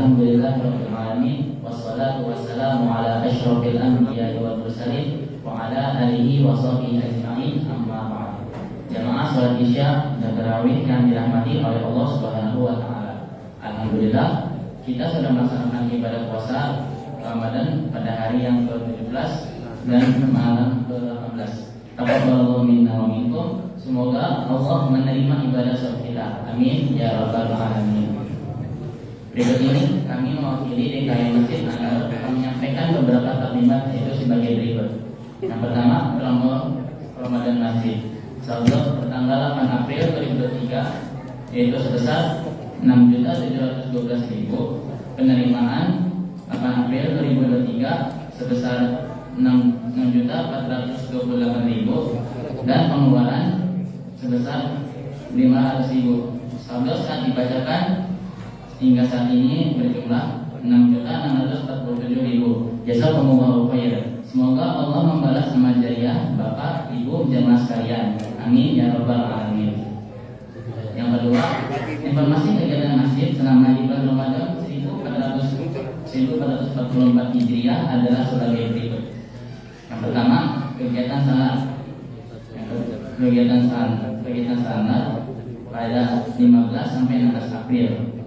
Alhamdulillahirabbil alamin wassalatu wassalamu ala asyrofil anbiya'i wal mursalin wa ala alihi wa sahbihi ajma'in amma ba'd. Jamaah salat Isya dan tarawih yang dirahmati oleh Allah Subhanahu wa taala. Alhamdulillah kita sudah melaksanakan ibadah puasa Ramadan pada hari yang ke-17 dan malam ke-18. Taqabbalallahu minna wa minkum. Semoga Allah menerima ibadah salat kita. Amin ya rabbal alamin. Berikut ini kami mewakili DKM Masjid akan menyampaikan beberapa taklimat yaitu sebagai berikut. Yang pertama, promo Ramadan Masjid. Saldo bertanggal 8 April 2023 yaitu sebesar 6.712.000. Penerimaan 8 April 2023 sebesar 6.428.000 dan pengeluaran sebesar 500.000. Saldo saat dibacakan hingga saat ini berjumlah 6.647.000. Jazakumullahu khairan. Semoga Allah membalas amal jariah Bapak, Ibu, jemaah sekalian. Amin ya rabbal alamin. Yang kedua, informasi kegiatan masjid selama di bulan Ramadan 1444 Hijriah adalah sebagai berikut. Yang pertama, kegiatan salat. Kegiatan salat pada 15 sampai 16 April.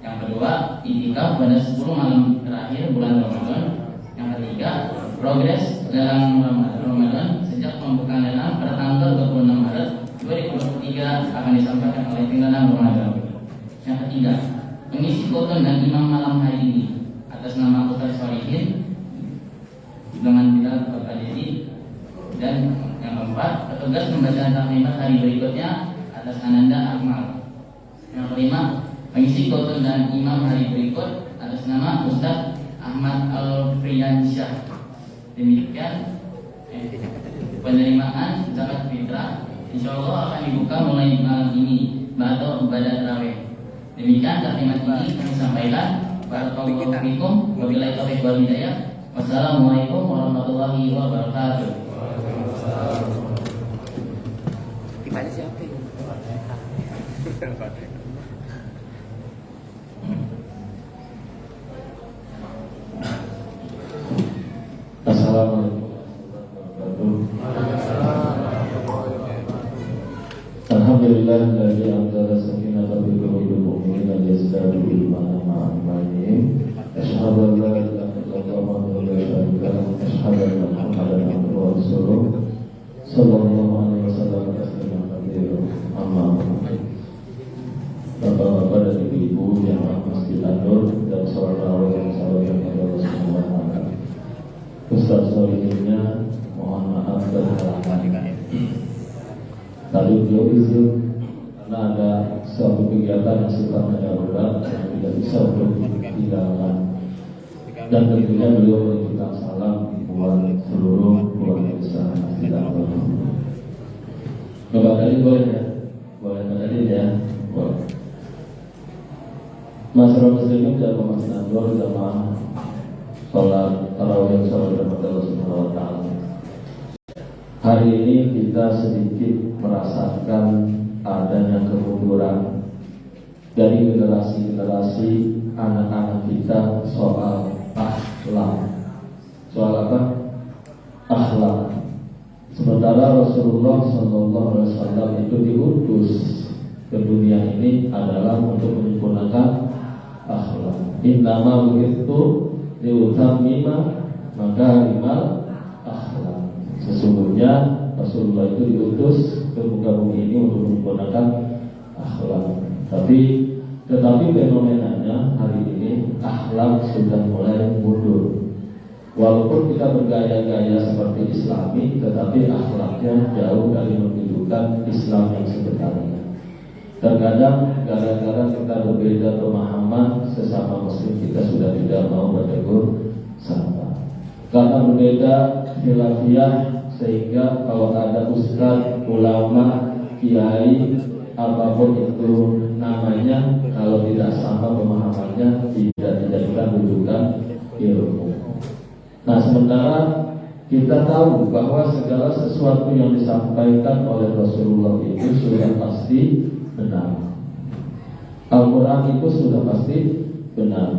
Yang kedua, i'tikaf pada 10 malam terakhir bulan Ramadan. Yang ketiga, progres dalam Ramadan sejak pembukaan lelang pada tanggal 26 Maret 2023 akan disampaikan oleh pimpinan Ramadan. Yang ketiga, mengisi khutbah dan imam malam hari ini atas nama Ustaz Sholihin dengan tidak berkadiri. Dan yang keempat, petugas membaca taklimat hari berikutnya atas Ananda Akmal. Yang kelima, mengisi khutbah dan imam hari berikut atas nama Ustaz Ahmad Al-Friyansyah. Demikian penerimaan zakat fitrah insyaallah akan dibuka mulai malam ini atau ibadah tarawih. Demikian taklimat ini kami sampaikan. Barakallahu fikum wabillahi taufiq wal hidayah. Wassalamualaikum warahmatullahi wabarakatuh. Gimana siapa? Assalamualaikum Alhamdulillahilladzi anzala sakinata fi qulubil mu'minina liyazdadu imanan ma'a imanihim. Asyhadu an la ilaha illallah wa la syarika lahu wa asyhadu anna Muhammadan abduhu wa rasuluh sallallahu alaihi wasallam tasliman katsiran. Amma ba'd. Bapak-bapak dan ibu-ibu yang Masjid An-Nur dan sholat tarawih yang sahabat kepada Allah Subhanahu wa taala. Ustaz Sholihinnya mohon maaf berhalangan. Tadi beliau izin karena ada suatu kegiatan yang sifatnya darurat yang tidak bisa untuk ditinggalkan. Dan tentunya beliau menitipkan salam buat seluruh keluarga besar Masjid An-Nur. Bapak tadi boleh ya? Boleh tadi ya? Boleh. Masyarakat muslimin dan Masjid An-Nur jamaah sholat tarawih yang sholat kepada Allah Subhanahu wa taala. Hari ini kita sedikit merasakan adanya kemunduran dari generasi-generasi anak-anak kita soal akhlak. Soal apa? Akhlak. Sementara Rasulullah SAW itu diutus ke dunia ini adalah untuk menyempurnakan akhlak. Innama bu'itsu liutammima makarimal akhlak. Sesungguhnya Rasulullah itu diutus ke muka bumi ini untuk menyempurnakan akhlak. Tetapi fenomenanya hari ini akhlak sudah mulai mundur. Walaupun kita bergaya-gaya seperti Islami, tetapi akhlaknya jauh dari menunjukkan Islam yang sebenarnya. Terkadang gara-gara kita berbeda pemahaman sesama muslim, kita sudah tidak mau bertegur sapa. Karena berbeda khilafiyah, sehingga kalau ada ustaz, ulama, kiai, apapun itu namanya, kalau tidak sama pemahamannya tidak dijadikan rujukan ilmu. Nah, sementara kita tahu bahwa segala sesuatu yang disampaikan oleh Rasulullah itu sudah pasti benar. Al-Quran itu sudah pasti benar.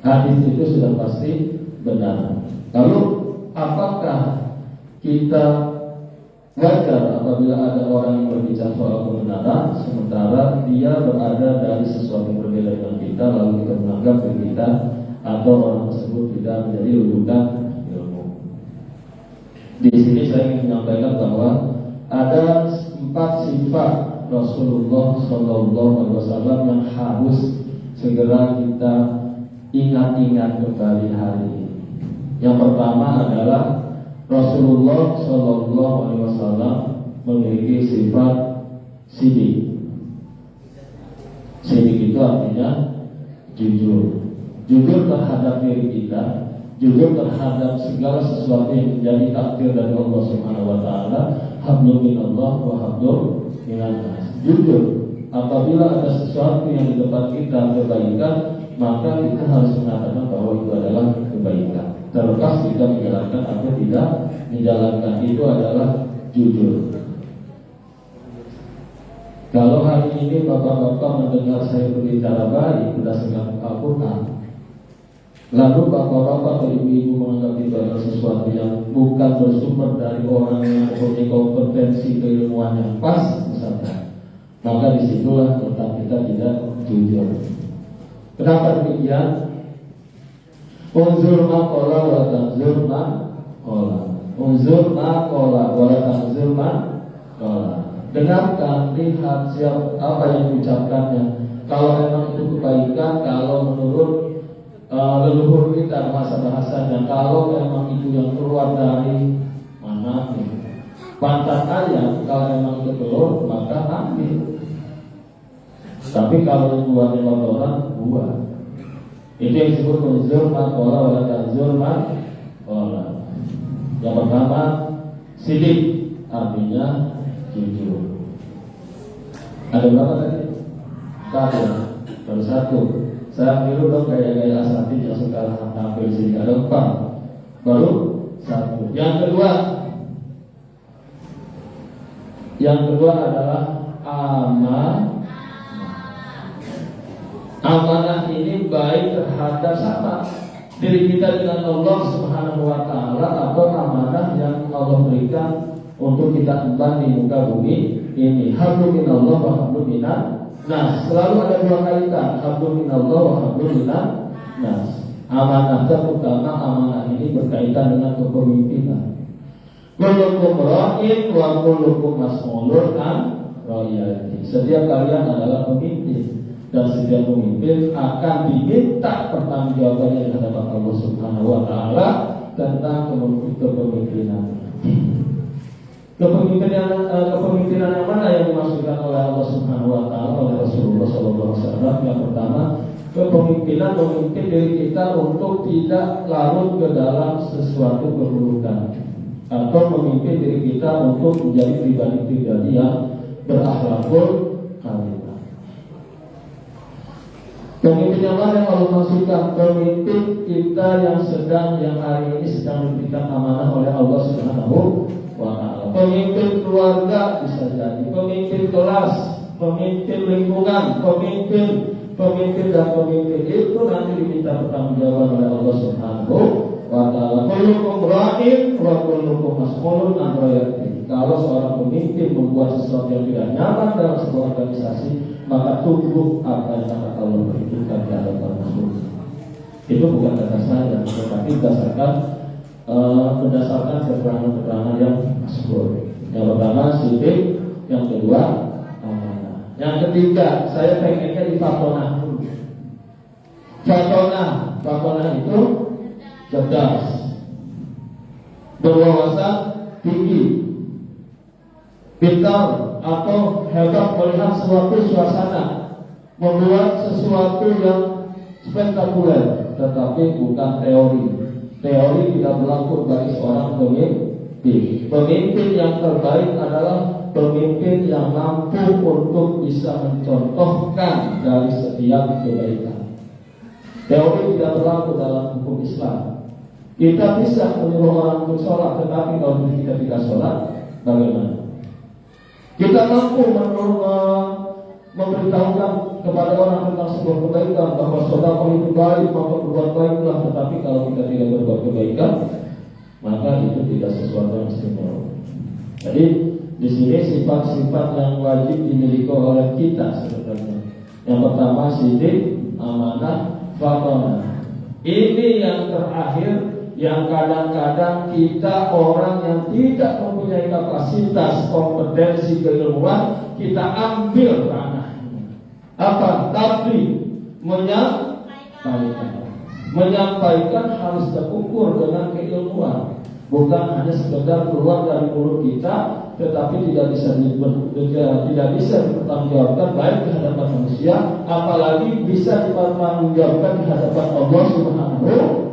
Hadis itu sudah pasti benar. Lalu apakah kita wajar apabila ada orang yang berbicara soal kebenaran sementara dia berada dari sesuatu yang berbeda dengan kita, lalu kita menganggap diri kita atau orang tersebut tidak menjadi rujukan ilmu? Di sini saya ingin menyampaikan bahwa ada 4 sifat Rasulullah SAW yang harus segera kita ingat-ingat kembali hari ini. Yang pertama adalah Rasulullah SAW memiliki sifat sidik. Sidik itu artinya jujur. Jujur terhadap diri kita, jujur terhadap segala sesuatu yang menjadi takdir dari Allah Subhanahu wa taala. Hablum minallah wa hablum minan nas. Jujur, apabila ada sesuatu yang di depan kita kebaikan, maka kita harus mengatakan bahwa itu adalah kebaikan. Terlepas kita menjalankan atau tidak menjalankan, itu adalah jujur. Kalau hari ini bapak-bapak mendengar saya berbicara baik berdasarkan Al-Quran, lalu bapak-bapak atau ibu-ibu menganggap itu adalah sesuatu yang bukan bersumber dari orang yang mempunyai kompetensi keilmuan yang pas, misalkan, maka disitulah letak kita tidak jujur. Kenapa demikian? Unzur ma qala wa tanzur ma qala. Unzur ma qala wa tanzur ma qala. Dengarkan, lihat apa yang diucapkannya. Kalau memang itu kebaikan, kalau menurut leluhur kita masa bahasanya, kalau memang itu yang keluar dari mana pantat ayam, kalau memang itu telur, maka ambil. Tapi kalau yang keluarnya kotoran, buah. Itu yang disebut unzur ma qala wa tanzur ma qala. Yang pertama, sidik, artinya jujur. Ada berapa tadi? Satu. Baru satu. Saya miru dong gaya-gaya asatid yang suka tampil sini. Ada 4. Baru satu. Yang kedua adalah amanah. Amanah ini baik terhadap sama diri kita dengan Allah Subhanahu wa taala atau amanah yang Allah berikan untuk kita emban di muka bumi ini. Hablum minallah wa hablum minan nas. Selalu ada 2 kaitan, hablum minallah wa hablum minan nas. Amanah terutama amanah ini berkaitan dengan kepemimpinan. Kullukum ra'in wa kullukum mas'ulun an ra'iyati. Setiap kalian adalah pemimpin dan setiap pemimpin akan diminta pertanggungjawabannya di hadapan Allah Subhanahu wa taala tentang kepemimpinan. Kepemimpinan yang mana yang dimaksudkan oleh Allah Subhanahu wa taala oleh Rasulullah SAW? Yang pertama, kepemimpinan memimpin diri kita untuk tidak larut ke dalam sesuatu keburukan, atau memimpin diri kita untuk menjadi pribadi-pribadi yang berakhlakul karimah. Pemimpin yang mana yang Allah maksudkan? Pemimpin kita yang hari ini sedang diberikan amanah oleh Allah Subhanahu wa taala. Pemimpin keluarga bisa jadi, pemimpin kelas, pemimpin lingkungan, pemimpin dan pemimpin itu nanti diminta pertanggungjawaban oleh Allah Subhanahu wa taala. Kullukum ra'in wa kullukum mas'ulun an ra'iyatihi. Kalau seorang pemimpin membuat sesuatu yang tidak nyaman dalam sebuah organisasi, maka tunggu apa yang akan Allah perhitungkan di hadapan makhluk. Itu bukan kata saya, tetapi berdasarkan keterangan-keterangan yang masyhur. Yang pertama sidik, yang kedua amanah. Yang ketiga, saya pengennya di fatonah dulu. Fatonah itu cerdas, berwawasan tinggi, pintar atau hebat melihat suatu suasana, membuat sesuatu yang spektakuler, tetapi bukan teori. Teori tidak berlaku bagi seorang pemimpin. Pemimpin yang terbaik adalah pemimpin yang mampu untuk bisa mencontohkan dari setiap kebaikan. Teori tidak berlaku dalam hukum Islam. Kita bisa menyuruh orang untuk sholat, tetapi kalau kita tidak sholat, bagaimana? Kita mampu memberitahukan kepada orang tentang sebuah kebaikan, bahwa sedekah itu baik, maka berbuat baiklah. Tetapi kalau kita tidak berbuat kebaikan, maka itu tidak sesuatu yang istimewa. Jadi di sini sifat-sifat yang wajib dimiliki oleh kita sebenarnya. Yang pertama sidik, amanah, fatonah. Ini yang terakhir, yang kadang-kadang kita orang yang tidak mempunyai kapasitas, kompetensi, keilmuan, kita ambil ranahnya. Apa? Tapi menyampaikan harus terukur dengan keilmuan, bukan hanya sekedar keluar dari mulut kita, tetapi tidak bisa dipertanggungjawabkan baik di hadapan manusia, apalagi bisa dipertanggungjawabkan di hadapan Allah Subhanahu wa Ta'ala.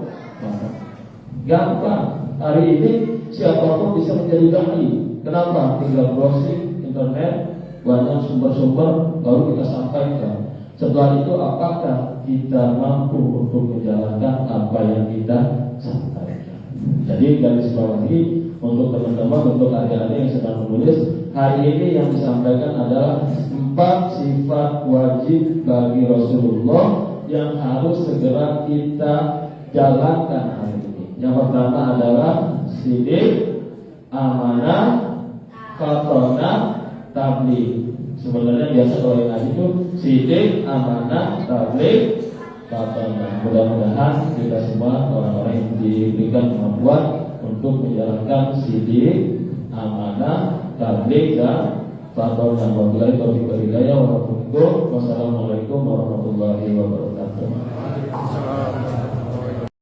Gampang. Hari ini siapapun bisa menjadi dai. Kenapa? Tinggal browsing internet, banyak sumber-sumber, baru kita sampaikan. Setelah itu apakah kita mampu untuk menjalankan apa yang kita sampaikan? Jadi garis bawahi untuk teman-teman, untuk adik-adik yang sedang menulis, hari ini yang disampaikan adalah 4 sifat wajib bagi Rasulullah yang harus segera kita jalankan hari ini. Yang pertama adalah sidik, amanah, fatonah, tabligh. Sebenarnya biasa kalau yang ngaji itu sidik, amanah, tabligh, fatonah. Mudah-mudahan kita semua orang-orang yang diberikan kemampuan untuk menjalankan sidik, amanah, tabligh, dan fatonah. Wabillahi taufiq wal hidayah. Wassalamualaikum warahmatullahi wabarakatuh.